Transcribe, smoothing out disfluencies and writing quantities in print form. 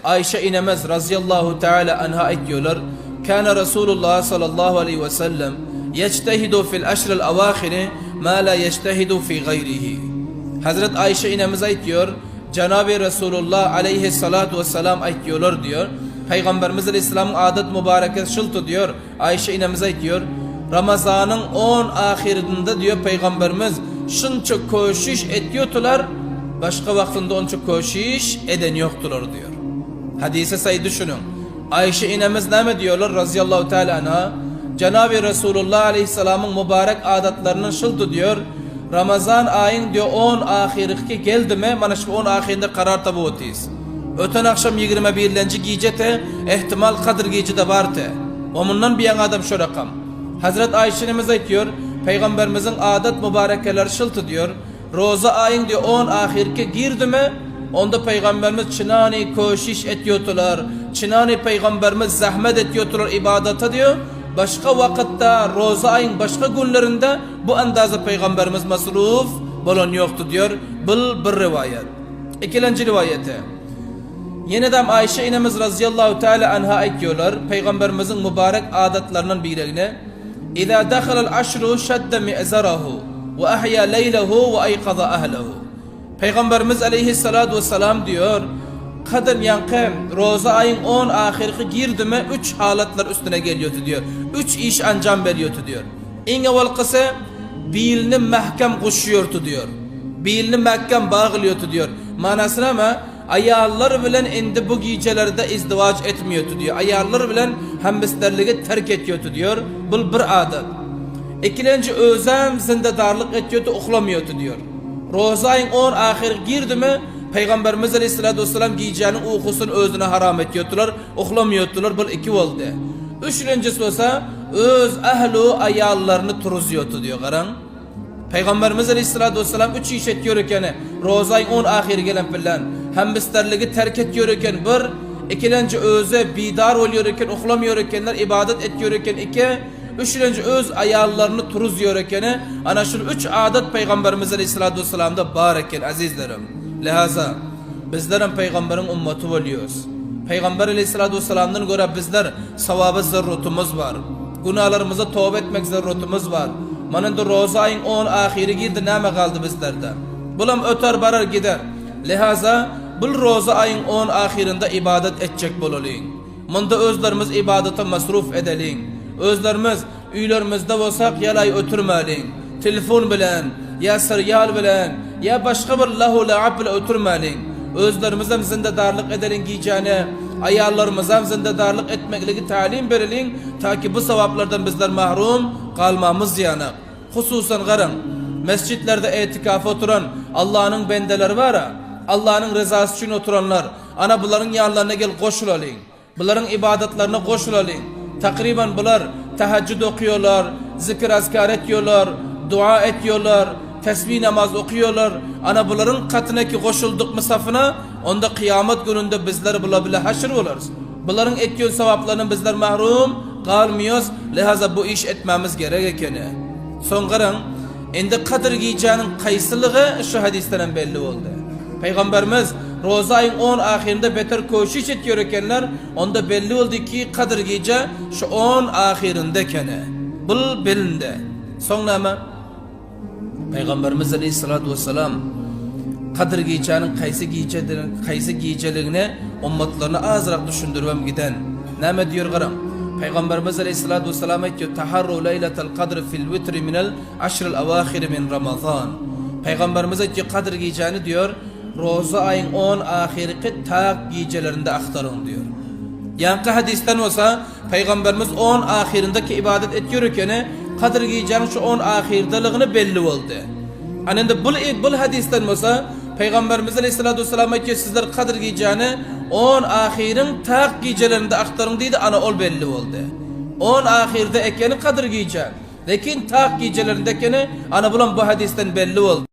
Ayşe inemez razıyallahu teala anha ediyorlar. Kana Resulullah sallallahu aleyhi ve sellem yectehidu fil aşril avâhiri ma la yectehidu fi gayrihi. Hazret Ayşe inemiz ediyor. Cenab-ı Resulullah aleyhissalatu vesselam ediyorlar diyor. Peygamberimiz Aleyhisselam'ın adet mübareket şıltı diyor. Ayşe inemiz ediyor. Ramazan'ın 10 ahirinde diyor Peygamberimiz şunca koşuş ediyordular. Başka vaktinde onca koşuş eden yoktular diyor. Hadise sayı düşünün. Ayşe inemiz ne diyorlar razıyallahu teala anha? Cenab-ı Resulullah aleyhisselamın mübarek adetlerinin şıltı diyor. Ramazan ayın diyor 10 ahiriki geldi mi? Bana şu 10 ahirinde karar tabi otiyiz. Öten akşam 21. giycete ihtimal Kadir giyci de vardı. Onundan bir yan adam şu rakam. Hazret Ayşe'nimiz diyor. Peygamberimizin adet mübarekeler şıltı diyor. Roza ayın diyor 10 ahirki girdi mi? Onda Peygamberimiz çınani koşiş ediyordular. Çınani Peygamberimiz zahmet ediyordular ibadete diyor. Başka vakitte roza ayın başka günlerinde bu andazı Peygamberimiz masruf bolon yoktu diyor. Bir rivayet. İkinci rivayete. Yeniden Ayşe inemiz razıyallahu teala anha ediyorlar. Peygamberimizin mübarek adetlerinden birine. İza dakhalal aşru şedde mi'zarahu ve ahya leylehu ve ayqaza ahlehu. Peygamberimiz aleyhissalatu vesselam diyor. Kadın yankı roza ayın 10 ahirki girdi mi 3 halatlar üstüne geliyordu diyor. 3 iş ancam veriyordu diyor. En evvel kısa bilini mahkem kuşuyordu diyor. Bilini mahkem bağlıyordu diyor. Manasına ama ayarlar bilen indi bu giycelerde izdivaç etmiyordu diyor. Ayarlar bilen hembesterliği terk ediyordu diyor. Bu bir adet. İkinci özem zindedarlık ediyordu, uxlamıyordu diyor. Rozayın 10 ahir girdi mi Peygamberimiz Aleyhisselatü Vesselam giyeceğinin uykusunu özüne haram ediyordular, uxlamıyordular. Bu iki oldu. Üçüncüsü olsa öz ehlu ayarlarını turuzuyordu diyor karan. Peygamberimiz Aleyhisselatü Vesselam 3 iş ediyorken rozayın 10 ahir gelen filan hembesterliği terk ediyorken bir, ikinci öze bidar oluyorken, uxlamıyorkenler ibadet ediyorken iki, üçüncü öz ayarlarını turuzuyorken ana şu 3 adet Peygamberimiz Aleyhisselatü Vesselam'da bareken azizlerim. Lihaza bizlerin Peygamberin ümmeti oluyoruz. Peygamber Aleyhisselatü Vesselam'dan göre bizler savabı zerrutumuz var. Günahlarımıza tövbe etmek zerrutumuz var. Manında roza ayın 10 ahiri girdi neme kaldı bizlerde. Bulam öter barar gider. Lihaza bu roza ayın 10 ahirinde ibadet edecek bolalıyın. Mında özlerimiz ibadete masruf edelim. Özlerimiz üylerimizde olsak yalay ötürmeliyim. Telefon bilen, ya seryal bilen, ya başka bir lahu la'ab bile ötürmeliyim. Özlerimizden zindedarlık edelim giyeceğine, ayarlarımızdan zindedarlık etmekliği talim verelim. Ta ki bu sevaplardan bizler mahrum kalmamız yana. Hususan garın, mescitlerde etikafa oturan Allah'ın bendeleri var ya, Allah'ın rızası için oturanlar, ana bunların yanlarına gel koşulalım. Bunların ibadetlerine koşulalım. Takriben bunlar teheccüd okuyorlar, zikir azkar ediyorlar, dua ediyorlar, tesbih namaz okuyorlar. Ana bunların katındaki koşulduk misafına, onda kıyamet gününde bizler bulabile haşr oluruz. Bunların ettiği sevaplarının bizler mahrum kalmıyoruz. Lihaza bu iş etmemiz gerekeni. Son qarang, endi Kadir giyeceğinin kaysılığı şu hadisten belli oldu. Peygamberimiz roza ayın 10 ahirinde beter koşuş ediyorkenler onda belli oldu ki Kadir gece şu 10 ahirindekene. Bu bilindi. Sonra ama Peygamberimiz Aleyhisselatü Vesselam Kadir giyeceğinin kaysı giyeceğliğine ummatlarına azrak düşündürmem giden. Ne diyor qaram? Peygamberimiz Aleyhisselatü Vesselam diyor taharru leyletel kadr fil vitri minel aşril avahiri min Ramazan. Peygamberimiz diyor Kadir giyeceğini diyor roza ayın 10 ahiriki tak giycelerinde aktarın diyor. Yankı hadisten olsa Peygamberimiz 10 ahirindeki ibadet ediyorken Kadir giyeceğinin şu 10 ahirdalığını belli oldu. Anında bu hadisten olsa Peygamberimiz Aleyhisselatü Vesselam diyor sizler Kadir giyeceğini 10 ahirin tak giycelerinde aktarın dedi, ana ol belli oldu. 10 ahirde ekeni Kadir giyeceğin. Lakin tak giycelerindekini ana bulan bu hadisten belli oldu.